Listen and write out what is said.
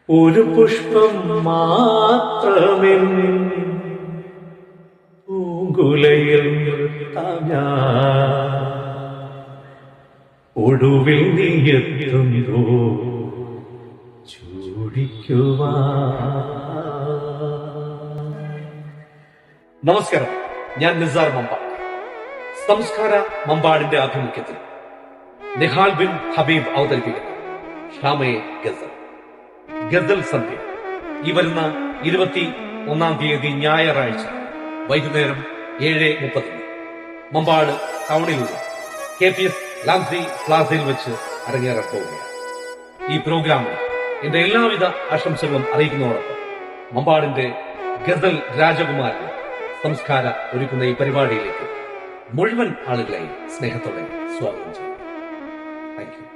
ഒരു പുഷ്പം മാത്രമേ പൂങ്കുലയിൽ ഒടുവിൽ നീയെത്തുന്നു ചൂടിക്കുവാ. നമസ്കാരം, ഞാൻ നിസാർ മമ്പാട്. സംസ്കാര മമ്പാടിന്റെ ആഭിമുഖ്യത്തിൽ നിഹാൽ ബിൻ ഹബീബ് അവതരിപ്പിക്കുന്ന ഷാമയെ ഗസൽ സന്ധ്യ ഈ വരുന്ന 21-ാം തീയതി ഞായറാഴ്ച വൈകുന്നേരം 7:30 മമ്പാട് ടൗണിലുള്ള KPS ലാംസി പ്ലാസയിൽ വെച്ച് അരങ്ങേറാൻ പോവുകയാണ്. ഈ പ്രോഗ്രാമിന് എന്റെ എല്ലാവിധ ആശംസകളും അറിയിക്കുന്നതോടൊപ്പം മമ്പാടിന്റെ ഗസൽ രാജകുമാരൻ സംസ്കാര ഒരുക്കുന്ന ഈ പരിപാടിയിലേക്ക് മുഴുവൻ ആളുകളെയും സ്നേഹത്തോടെ സ്വാഗതം ചെയ്യുന്നു. Thank you.